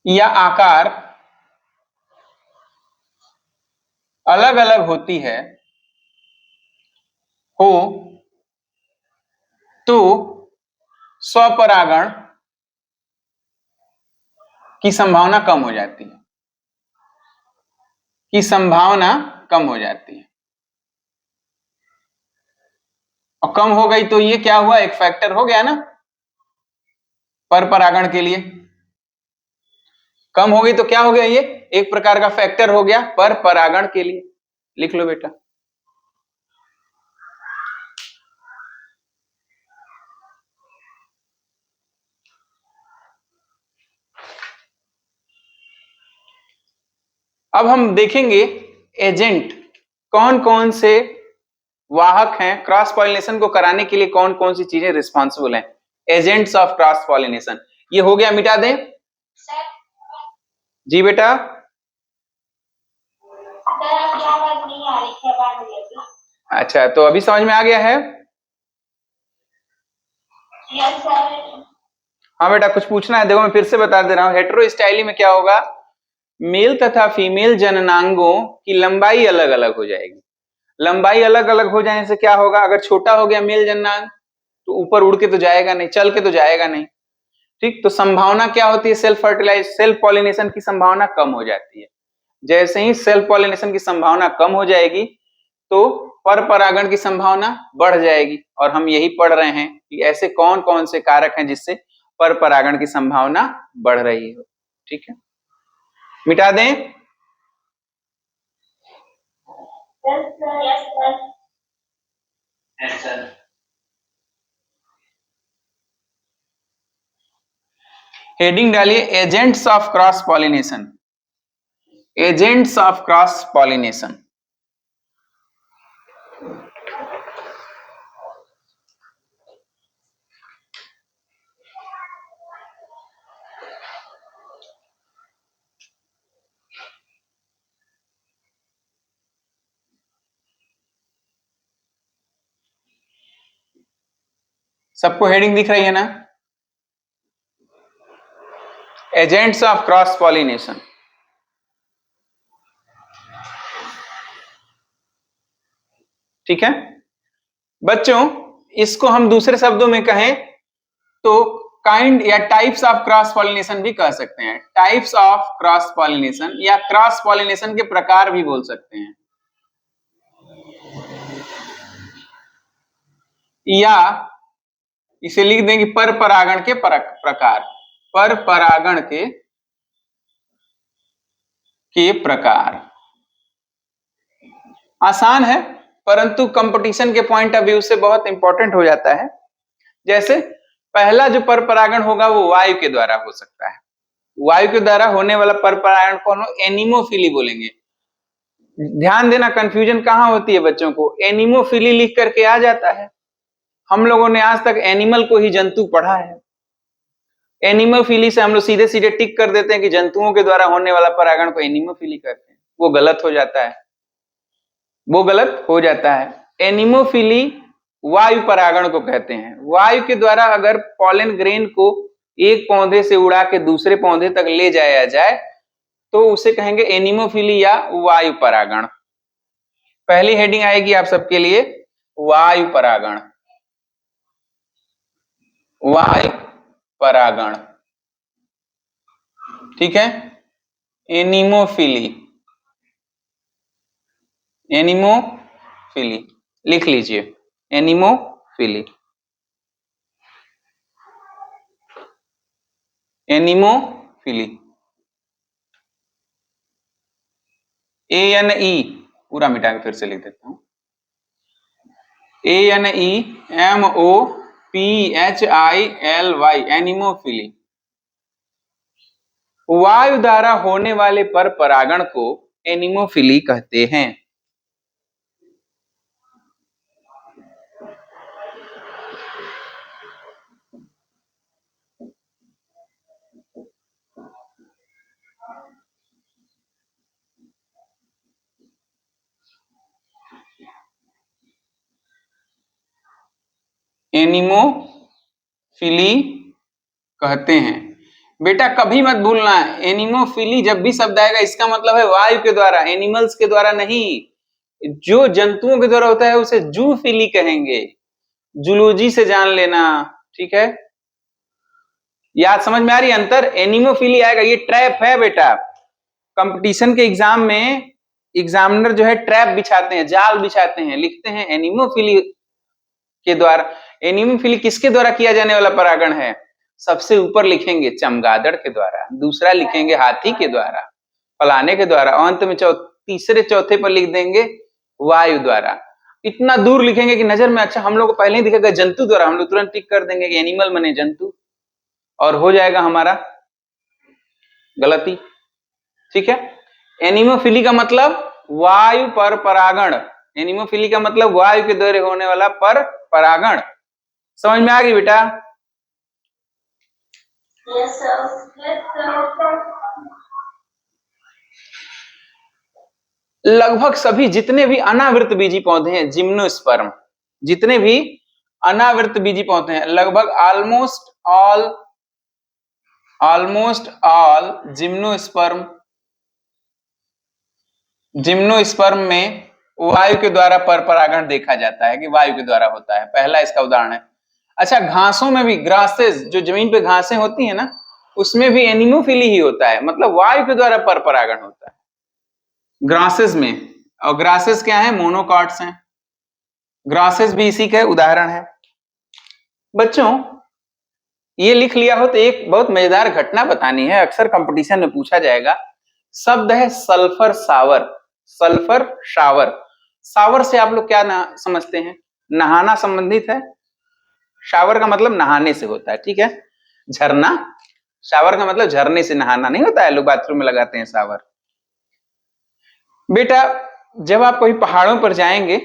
या आकार अलग अलग होती है हो तो स्वपरागण की संभावना कम हो जाती है, की संभावना कम हो जाती है। और कम हो गई तो ये क्या हुआ, एक फैक्टर हो गया ना पर परागण के लिए। कम हो गई तो क्या हो गया, ये एक प्रकार का फैक्टर हो गया पर परागण के लिए। लिख लो बेटा। अब हम देखेंगे एजेंट कौन कौन से वाहक हैं, क्रॉस पॉलिनेशन को कराने के लिए कौन कौन सी चीजें रिस्पॉन्सिबल हैं। Agents of cross pollination. ये हो गया, मिटा दें। सर जी बेटा, सर आपकी आवाज नहीं आ रही थी, अब आ रही है। अच्छा तो अभी समझ में आ गया है। Yes sir. हाँ बेटा, कुछ पूछना है? देखो मैं फिर से बता दे रहा हूँ, हेटेरोस्टाइली में क्या होगा, मेल तथा फीमेल जननांगों की लंबाई अलग अलग हो जाएगी। लंबाई अलग अलग हो जाने से क्या होगा, अगर छोटा हो गया मेल जननांग तो ऊपर उड़ के तो जाएगा नहीं, चल के तो जाएगा नहीं, ठीक। तो संभावना क्या होती है, सेल्फ पॉलिनेशन की संभावना कम हो जाती है। जैसे ही सेल्फ पॉलिनेशन की संभावना कम हो जाएगी तो पर परागण की संभावना बढ़ जाएगी। और हम यही पढ़ रहे हैं कि ऐसे कौन कौन से कारक हैं जिससे पर परागण की संभावना बढ़ रही हो, ठीक है। मिटा दें। Yes sir. Yes sir. Yes sir. Heading डालिए agents of cross pollination. Agents of cross pollination. सबको हेडिंग दिख रही है ना, एजेंट्स ऑफ क्रॉस पॉलिनेशन। ठीक है बच्चों, इसको हम दूसरे शब्दों में कहें तो काइंड या टाइप्स ऑफ क्रॉस पॉलिनेशन भी कह सकते हैं। टाइप्स ऑफ क्रॉस पॉलिनेशन या क्रॉस पॉलिनेशन के प्रकार भी बोल सकते हैं, या इसे लिख देंगे पर परागण के प्रकार। पर परागण के प्रकार आसान है, परंतु कंपटीशन के पॉइंट ऑफ व्यू से बहुत इंपॉर्टेंट हो जाता है। जैसे पहला जो पर परागण होगा वो वायु के द्वारा हो सकता है। वायु के द्वारा होने वाला पर परागण को हम एनिमोफिली बोलेंगे। ध्यान देना, कंफ्यूजन कहां होती है बच्चों को, एनिमोफिली लिख करके आ जाता है। हम लोगों ने आज तक एनिमल को ही जंतु पढ़ा है। एनिमोफिली से हम लोग सीधे सीधे टिक कर देते हैं कि जंतुओं के द्वारा होने वाला परागण को एनिमोफिली कहते हैं। वो गलत हो जाता है, वो गलत हो जाता है। एनिमोफिली वायु परागण को कहते हैं। वायु के द्वारा अगर पॉलन ग्रेन को एक पौधे से उड़ा के दूसरे पौधे तक ले जाया जाए तो उसे कहेंगे एनिमोफिली या वायु परागण। पहली हेडिंग आएगी आप सबके लिए वायु परागण। वायु परागण, ठीक है। एनिमोफिली, एनिमोफिली लिख लीजिए, एनिमोफिली। एनिमोफिली ANE पूरा मिटा के फिर से लिख देता हूं, ANEMOPHILY एनिमोफिली। वायु द्वारा होने वाले पर परागण को एनिमोफिली कहते हैं। एनिमोफिली कहते हैं। बेटा कभी मत भूलना, एनिमोफिली जब भी शब्द आएगा इसका मतलब है वायु के द्वारा, एनिमल्स के द्वारा नहीं। जो जंतुओं के द्वारा होता है उसे जूफिली कहेंगे। जूलॉजी से जान लेना, ठीक है। याद समझ में आ रही है अंतर? एनिमोफिली आएगा, ये ट्रैप है बेटा। कंपटीशन के एग्जाम में एग्जामिनर जो है ट्रैप बिछाते हैं, जाल बिछाते हैं, लिखते हैं एनिमोफिली के द्वारा। एनिमोफिली किसके द्वारा किया जाने वाला परागण है? सबसे ऊपर लिखेंगे चमगादड़ के द्वारा, दूसरा लिखेंगे हाथी के द्वारा, फलाने के द्वारा, अंत में तीसरे चौथे पर लिख देंगे वायु द्वारा। इतना दूर लिखेंगे कि नजर में अच्छा हम लोग को पहले ही दिखेगा जंतु द्वारा, हम लोग तुरंत टिक कर देंगे कि एनिमल माने जंतु, और हो जाएगा हमारा गलती, ठीक है। एनिमोफिली का मतलब वायु पर परागण, एनिमोफिली का मतलब वायु के द्वारा होने वाला पर परागण। समझ में आ गई बेटा? Yes, sir. Yes, sir. लगभग सभी जितने भी अनावृत बीजी पौधे हैं जिम्नोस्पर्म, जितने भी अनावृत बीजी पौधे हैं लगभग ऑलमोस्ट ऑल जिम्नोस्पर्म में वायु के द्वारा पर परागण देखा जाता है कि वायु के द्वारा होता है। पहला इसका उदाहरण है। अच्छा, घासों में भी, ग्रासेस, जो जमीन पे घासें होती है ना, उसमें भी एनिमोफिली ही होता है, मतलब वायु के द्वारा पर परागण होता है ग्रासेस में। और ग्रासेस क्या है? मोनोकॉट्स हैं। ग्रासेस भी इसी का उदाहरण है। बच्चों, ये लिख लिया हो तो एक बहुत मजेदार घटना बतानी है, अक्सर कंपटीशन में पूछा जाएगा। शब्द है sulphur shower. Sulphur shower. Shower से आप लोग क्या समझते हैं? नहाना संबंधित है। शावर का मतलब नहाने से होता है, ठीक है। झरना, शावर का मतलब झरने से नहाना नहीं होता है, लोग बाथरूम में लगाते हैं शावर। बेटा, जब आप कभी पहाड़ों पर जाएंगे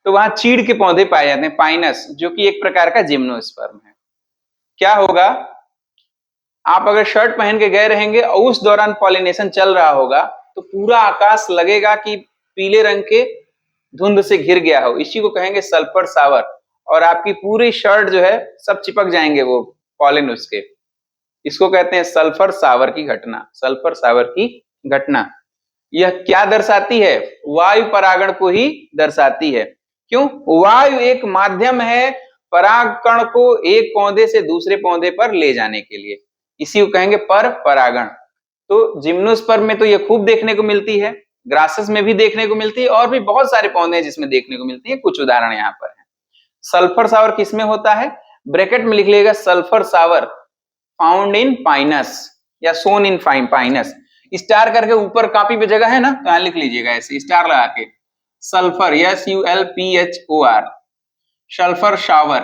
तो वहां चीड़ के पौधे पाए जाते हैं, पाइनस, जो कि एक प्रकार का जिम्नोस्पर्म है। क्या होगा, आप अगर शर्ट पहन के गए रहेंगे और उस दौरान पॉलिनेशन चल रहा होगा तो पूरा आकाश लगेगा कि पीले रंग के धुंध से घिर गया हो। इसी को कहेंगे सल्फर सावर। और आपकी पूरी शर्ट जो है सब चिपक जाएंगे वो पॉलिन उसके। इसको कहते हैं सल्फर सावर की घटना। सल्फर सावर की घटना यह क्या दर्शाती है? वायु परागण को ही दर्शाती है। क्यों? वायु एक माध्यम है परागकण को एक पौधे से दूसरे पौधे पर ले जाने के लिए, इसी को कहेंगे पर परागण। तो जिम्नोस्पर्म में तो ये खूब देखने को मिलती है, ग्रासेस में भी देखने को मिलती है, और भी बहुत सारे पौधे हैं जिसमें देखने को मिलती है। कुछ उदाहरण यहाँ पर है। सल्फर सावर किसमें होता है? ब्रैकेट में लिख लीजिएगा, सल्फर सावर फाउंड इन पाइनस या सोन इन पाइनस। स्टार करके ऊपर कॉपी पे जगह है ना, तो यहां लिख लीजिएगा ऐसे स्टार लगा के, sulphur, SULPHOR, sulphur shower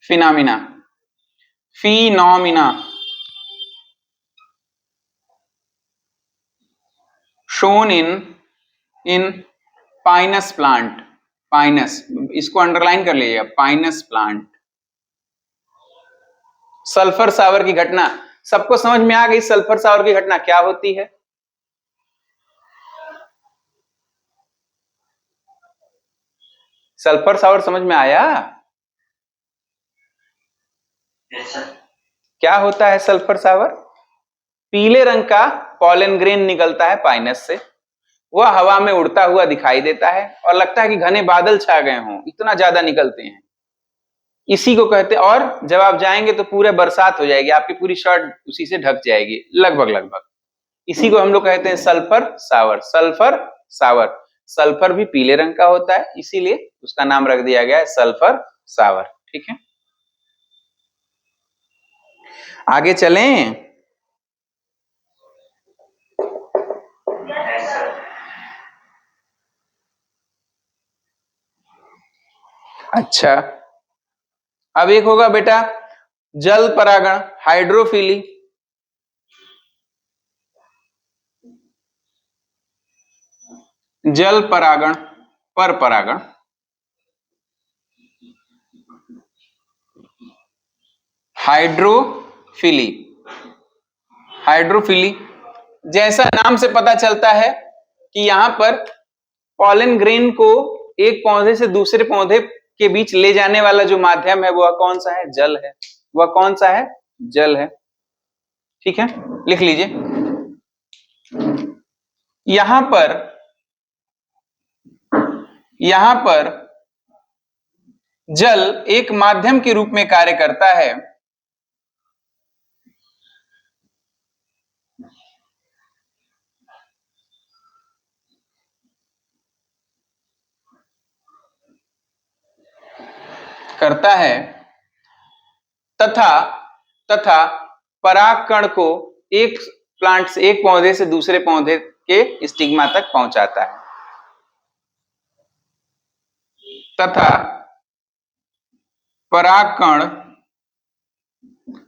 phenomena, phenomena shown in Pinus plant. Pinus, इसको अंडरलाइन कर लीजिएगा, पाइनस प्लांट। सल्फर सावर की घटना सबको समझ में आ गई? सल्फर सावर की घटना क्या होती है? सल्फर सावर समझ में आया? Yes, sir. क्या होता है सल्फर सावर? पीले रंग का पॉलन ग्रेन निकलता है पाइनस से, वह हवा में उड़ता हुआ दिखाई देता है और लगता है कि घने बादल छा गए हों, इतना ज्यादा निकलते हैं। इसी को कहते हैं। और जब आप जाएंगे तो पूरे बरसात हो जाएगी, आपकी पूरी शर्ट उसी से ढक जाएगी लगभग लगभग। इसी को हम लोग कहते हैं sulphur shower. Sulphur shower. Sulphur भी पीले रंग का होता है, इसीलिए उसका नाम रख दिया गया है सल्फर सावर। ठीक है, आगे चलें। Yes, sir. अच्छा, अब एक होगा बेटा जल परागण, हाइड्रोफिली। जल परागण, पर परागण। हाइड्रोफिली। हाइड्रोफिली जैसा नाम से पता चलता है कि यहां पर पॉलन ग्रेन को एक पौधे से दूसरे पौधे के बीच ले जाने वाला जो माध्यम है वह कौन सा है? जल है। वह कौन सा है? जल है। ठीक है, लिख लीजिए। यहां पर जल एक माध्यम के रूप में कार्य करता है। करता है तथा तथा परागकण को एक प्लांट से, एक पौधे से दूसरे पौधे के स्टिग्मा तक पहुंचाता है। तथा परागकण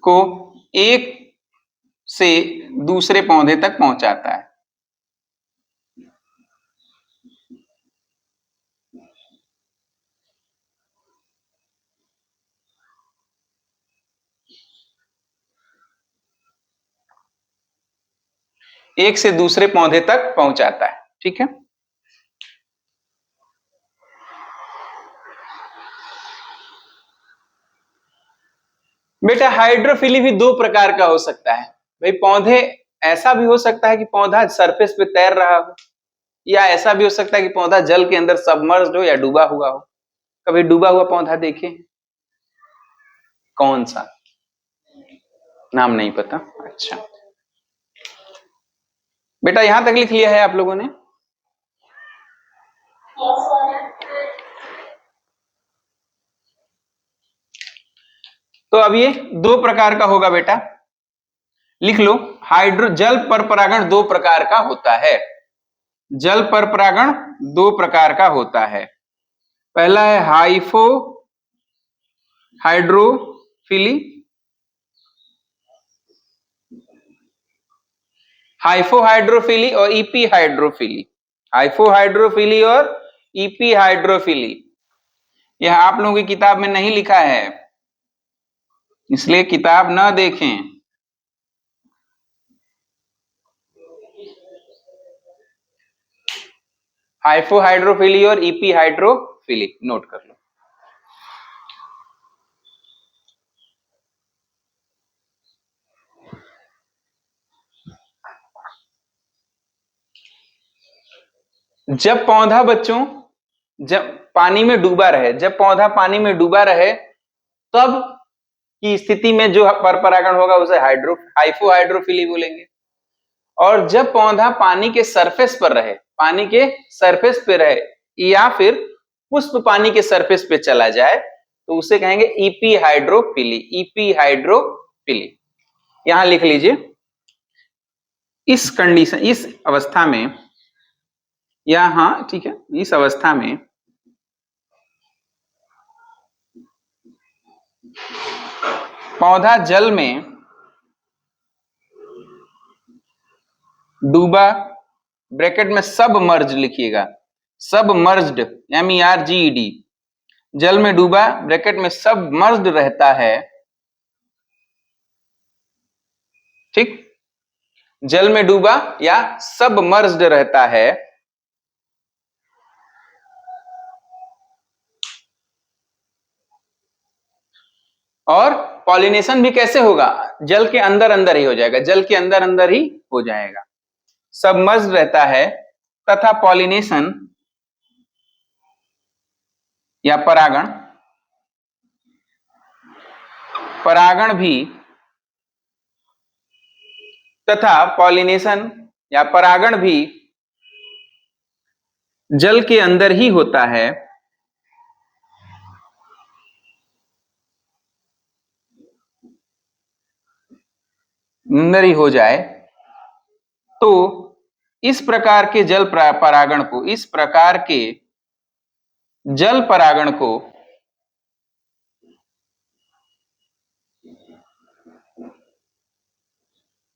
को एक से दूसरे पौधे तक पहुंचाता है। एक से दूसरे पौधे तक पहुंचाता है। ठीक है, बेटा हाइड्रोफिली भी दो प्रकार का हो सकता है भाई। पौधे ऐसा भी हो सकता है कि पौधा सरफेस पे तैर रहा हो, या ऐसा भी हो सकता है कि पौधा जल के अंदर सबमर्ज्ड हो या डूबा हुआ हो। कभी डूबा हुआ पौधा देखे? कौन सा? नाम नहीं पता? अच्छा बेटा, यहां तक लिख लिया है आप लोगों ने? Yes sir. तो अब ये दो प्रकार का होगा बेटा, लिख लो। जल पर परागण दो प्रकार का होता है। जल पर परागण दो प्रकार का होता है। पहला है हाइड्रोफिली, हाइफोहाइड्रोफिली और ईपी हाइड्रोफिली। हाइफोहाइड्रोफिली और ईपी हाइड्रोफिली, यह आप लोगों की किताब में नहीं लिखा है, इसलिए किताब ना देखें। हाइफोहाइड्रोफिली और ईपी हाइड्रोफिली नोट कर लो। जब पौधा बच्चों जब पानी में डूबा रहे, जब पौधा पानी में डूबा रहे तब की स्थिति में जो पर परागण होगा उसे हाइफोहाइड्रोफिली बोलेंगे। और जब पौधा पानी के सरफेस पर रहे, पानी के सरफेस पे रहे, या फिर पुष्प पानी के सरफेस पे चला जाए तो उसे कहेंगे ईपी हाइड्रोफिली। ईपी हाइड्रोफिली यहां लिख लीजिए। इस कंडीशन, इस अवस्था में, या हाँ ठीक है, इस अवस्था में पौधा जल में डूबा, ब्रैकेट में सबमर्ज लिखिएगा, सबमर्ज्ड MERGED, जल में डूबा ब्रैकेट में सबमर्ज्ड रहता है। ठीक, जल में डूबा या सबमर्ज्ड रहता है, और पॉलिनेशन भी कैसे होगा? जल के अंदर अंदर ही हो जाएगा, जल के अंदर अंदर ही हो जाएगा, सबमर्ज्ड रहता है। तथा पॉलिनेशन या परागण, परागण भी, तथा पॉलिनेशन या परागण भी जल के अंदर ही होता है। अंदर ही हो जाए तो इस प्रकार के जल परागण को, इस प्रकार के जल परागण को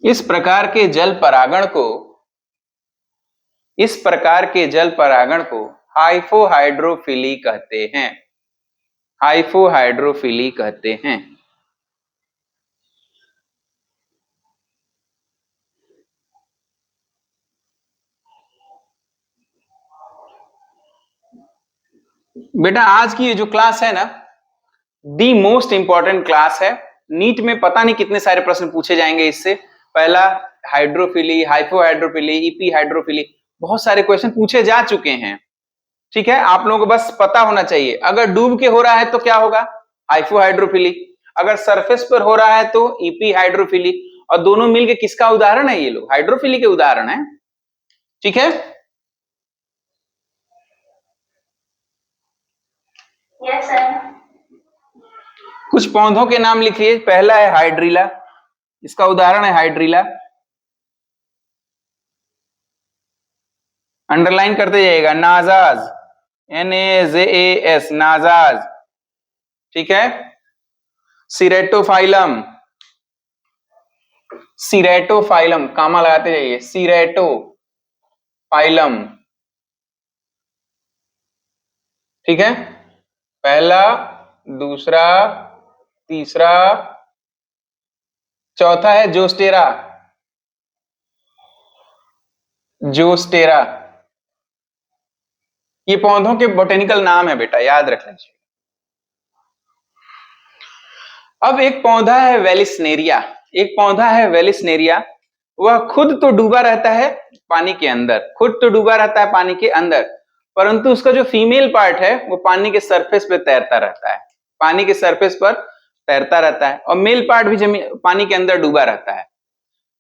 इस प्रकार के जल परागण को इस प्रकार के जल परागण को हाइफोहाइड्रोफिली कहते हैं। हाइफोहाइड्रोफिली कहते हैं। बेटा आज की ये जो क्लास है ना, दी मोस्ट इंपॉर्टेंट क्लास है। नीट में पता नहीं कितने सारे प्रश्न पूछे जाएंगे इससे। पहला हाइड्रोफिली, हाइपोहाइड्रोफिली, ईपी हाइड्रोफिली, बहुत सारे क्वेश्चन पूछे जा चुके हैं। ठीक है, आप लोगों को बस पता होना चाहिए। अगर डूब के हो रहा है तो क्या होगा? हाइपोहाइड्रोफिली। अगर सरफेस पर हो रहा है तो ईपी हाइड्रोफिली। और दोनों मिलके किसका उदाहरण है? ये लोग हाइड्रोफिली के उदाहरण है। ठीक है, यस सर। कुछ पौधों के नाम लिखिए। पहला है हाइड्रीला, इसका उदाहरण है हाइड्रीला। अंडरलाइन करते जाइएगा। नाजाज, NAZAS, नाजाज। ठीक है, सिरेटोफाइलम, सिरेटोफाइलम, कामा लगाते जाइए, सिरेटोफाइलम। ठीक है, पहला, दूसरा, तीसरा, चौथा है जोस्टेरा। जोस्टेरा, ये पौधों के बोटेनिकल नाम है बेटा, याद रख लीजिए। अब एक पौधा है वेलिसनेरिया, एक पौधा है वेलिसनेरिया, वह खुद तो डूबा रहता है पानी के अंदर, खुद तो डूबा रहता है पानी के अंदर, परंतु उसका जो फीमेल पार्ट है वो पानी के सरफेस पे तैरता रहता है, पानी के सरफेस पर तैरता रहता है, और मेल पार्ट भी जमीन पानी के अंदर डूबा रहता है।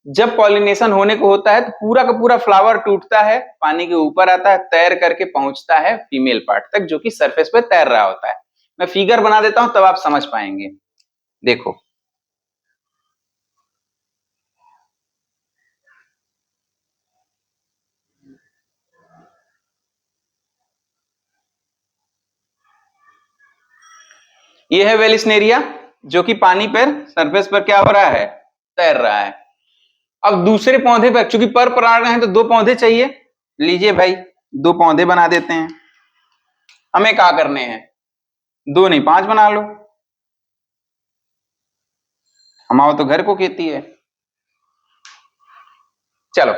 जब पॉलिनेशन होने को होता है तो पूरा का पूरा फ्लावर टूटता है, पानी के ऊपर आता है, तैर करके पहुंचता है फीमेल पार्ट तक जो कि सरफेस पे तैर रहा होता है। मैं फिगर बना देता हूं तब आप समझ पाएंगे। देखो, ये है वेलिसनेरिया जो कि पानी पर सरफेस पर क्या हो रहा है, तैर रहा है। अब दूसरे पौधे पर चूंकि पर परागण है तो दो पौधे चाहिए, लीजिए भाई दो पौधे बना देते हैं। हमें क्या करने हैं, दो नहीं 5 बना लो, हमारा तो घर को खेती है। चलो,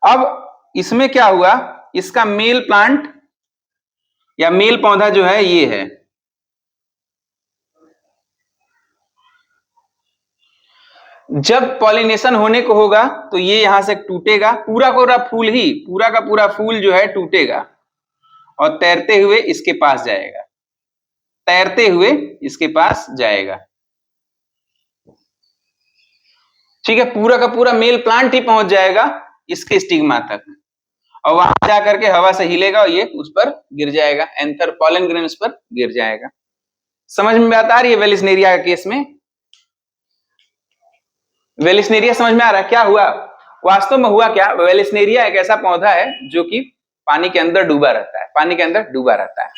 अब इसमें क्या हुआ, इसका मेल प्लांट या मेल पौधा जो है ये है, जब पॉलिनेशन होने को होगा तो ये यहां से टूटेगा, पूरा पूरा फूल ही, पूरा का पूरा फूल जो है टूटेगा और तैरते हुए इसके पास जाएगा, तैरते हुए इसके पास जाएगा। ठीक है, पूरा का पूरा मेल प्लांट ही पहुंच जाएगा इसके स्टिग्मा तक और वहां जाकर के हवा से हिलेगा और ये उस पर गिर जाएगा, एंथर पॉलन ग्रेन उस पर गिर जाएगा। समझ में बात आ रही है? वेलिसनेरिया के केस में वेलिसनेरिया समझ में आ रहा है क्या हुआ, वास्तव में हुआ क्या। वेलिसनेरिया एक ऐसा पौधा है जो कि पानी के अंदर डूबा रहता है, पानी के अंदर डूबा रहता है,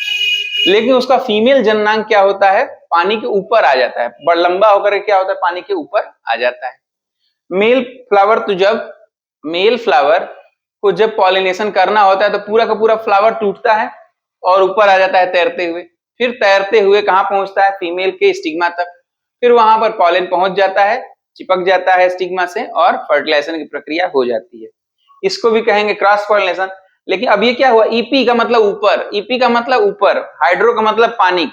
लेकिन उसका फीमेल जननांग क्या होता है, पानी के ऊपर आ जाता है, बड़ा लंबा होकर क्या होता है, पानी के ऊपर आ जाता है। मेल फ्लावर तो जब मेल फ्लावर को जब पॉलिनेशन करना होता है तो पूरा का पूरा फ्लावर टूटता है और ऊपर आ जाता है तैरते हुए, फिर तैरते हुए कहां पहुंचता है, फीमेल के स्टिग्मा तक, फिर वहां पर पॉलन पहुंच जाता है, चिपक जाता है स्टिग्मा से और फर्टिलाइजेशन की प्रक्रिया हो जाती है। इसको भी कहेंगे क्रॉस पॉलिनेशन। लेकिन अब ये क्या हुआ, ईपी का मतलब ऊपर, ईपी का मतलब ऊपर, हाइड्रो का मतलब पानी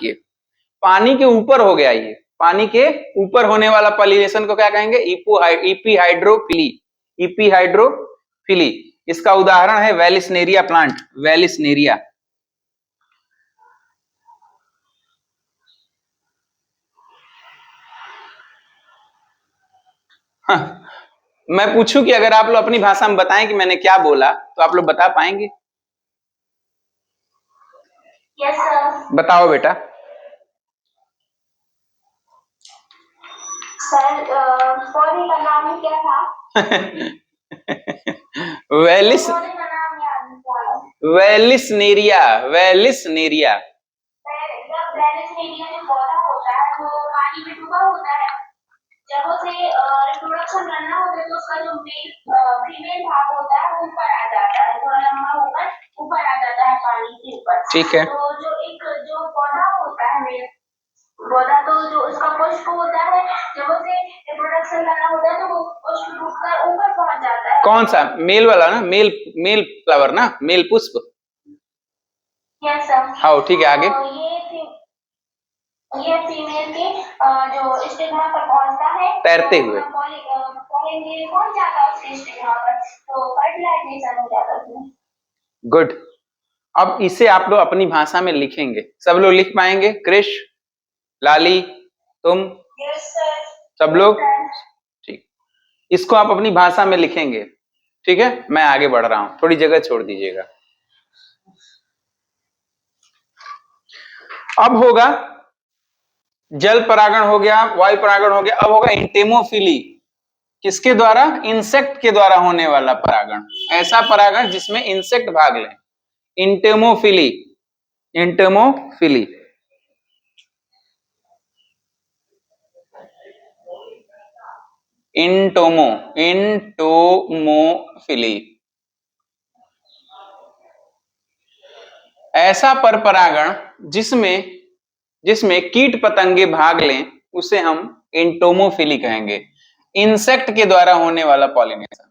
के ऊपर हो गया, ये पानी के ऊपर होने वाला पॉलिनेशन को क्या कहेंगे, ईपी हाइड्रोफिली, ईपी हाइड्रोफिली। इसका उदाहरण है वेलिसनेरिया प्लांट, वेलिसनेरिया। हाँ, मैं पूछूं कि अगर आप लोग अपनी भाषा में बताएं कि मैंने क्या बोला तो आप लोग बता पाएंगे? Yes sir. बताओ बेटा। सर पौधे का नाम क्या था? वेलिस पौधे का नाम याद नहीं आ रहा। Vallisneria, Vallisneria. जब वेलिसनेरिया जो पौधा होता है वो पानी में डूबा होता है, जब उसे रिप्रोडक्शन करना होता है तो उसका जो फीमेल भाग होता है वो ऊपर आ जाता है, थोड़ा लंबा होकर ऊपर आ जाता है पानी के ऊपर। ठीक है। तो जो पौधा होता है मेल पौधा, तो जो उसका पुष्प होता है जब उसे रिप्रोडक्शन करना होता है तो वो पुष्प टूटकर ऊपर पहुंच जाता है। कौन सा, मेल वाला ना, मेल फ्लावर ना, मेल पुष्प। Yes sir. हाँ ठीक है, आगे। ये फीमेल के जो स्टिग्मा पर पहुंचता है तैरते हुए, पहुंच जाता है उसके स्टिग्मा पर, तो फर्टिलाइजेशन हो जाता है। गुड। अब इसे आप लोग अपनी भाषा में लिखेंगे, सब लोग लिख पाएंगे? कृष, लाली, तुम? Yes sir. सब लोग? ठीक, इसको आप अपनी भाषा में लिखेंगे, ठीक है। मैं आगे बढ़ रहा हूं, थोड़ी जगह छोड़ दीजिएगा। अब होगा जल परागण हो गया, वायु परागण हो गया, अब होगा इंटेमोफिली। किसके द्वारा? इंसेक्ट के द्वारा होने वाला परागण, ऐसा परागण जिसमें इंसेक्ट भाग लें, इंटेमोफिली, इंटेमोफिली। इंटोमोफिली, ऐसा पर परागण जिसमें कीट पतंगे भाग लें उसे हम इंटोमोफिली कहेंगे। इंसेक्ट के द्वारा होने वाला पॉलिनेशन,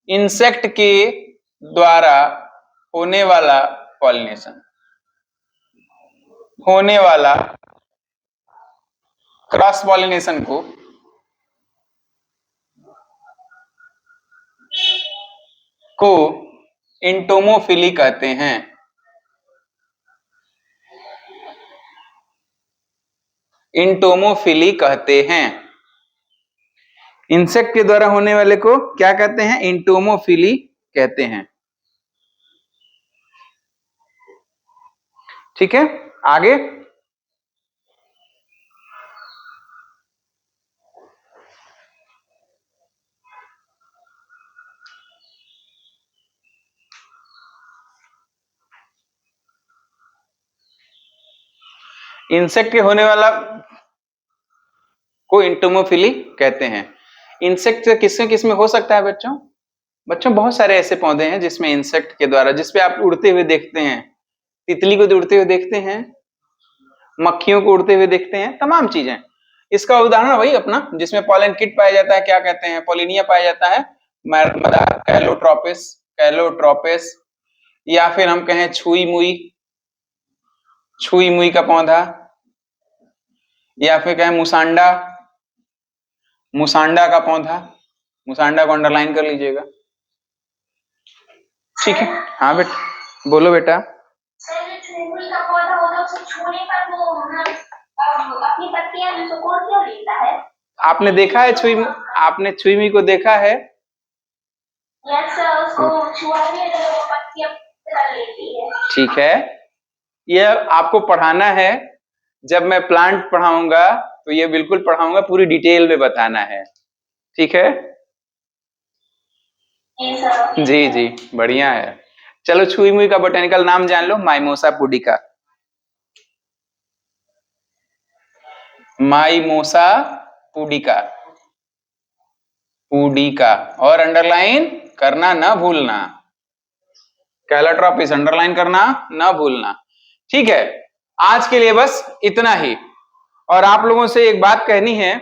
इंसेक्ट के द्वारा होने वाला पॉलिनेशन, होने वाला क्रॉस पॉलिनेशन को इंटोमोफिली कहते हैं। इंटोमोफिली कहते हैं। इंसेक्ट के द्वारा होने वाले को क्या कहते हैं? इंटोमोफिली कहते हैं। ठीक है, आगे इंसेक्ट के होने वाला को इंटोमोफिली कहते हैं। इंसेक्ट किसमें किसमें हो सकता है बच्चों? बच्चों बहुत सारे ऐसे पौधे हैं जिसमें इंसेक्ट के द्वारा, जिसपे आप उड़ते हुए देखते हैं, तितली को उड़ते हुए देखते हैं, मक्खियों को उड़ते हुए देखते हैं, तमाम चीजें। इसका उदाहरण वही अपना जिसमें पॉलन किट पाया जाता है, क्या कहते हैं? पॉलिनिया पाया जाता है, कैलोट्रोपिस, कैलोट्रोपिस, या फिर हम कहें छुई मुई, छुई मुई का पौधा, या फिर कहें मुसांडा, मुसांडा का पौधा। मुसांडा को अंडरलाइन कर लीजिएगा। ठीक है, हाँ बेटा बोलो बेटा। सर जो छुई का पौधा होता है उसे छूने पर वो अपनी पत्तियां भी सुकोड़ क्यों लेता है? आपने देखा है आपने छुई मुई को देखा है? यस सर, उसको छुआने से वो पत्तियां कर लेती है। ठीक है, यह आपको पढ़ाना है। जब मैं प्लांट पढ़ाऊंगा तो ये बिल्कुल पढ़ाऊंगा, पूरी डिटेल में बताना है। ठीक है जी जी, बढ़िया है। चलो छुई मुई का बोटेनिकल नाम जान लो, mimosa pudica. Mimosa pudica, pudica, और अंडरलाइन करना ना भूलना। कैलोट्रोपिस अंडरलाइन करना ना भूलना। ठीक है, आज के लिए बस इतना ही। और आप लोगों से एक बात कहनी है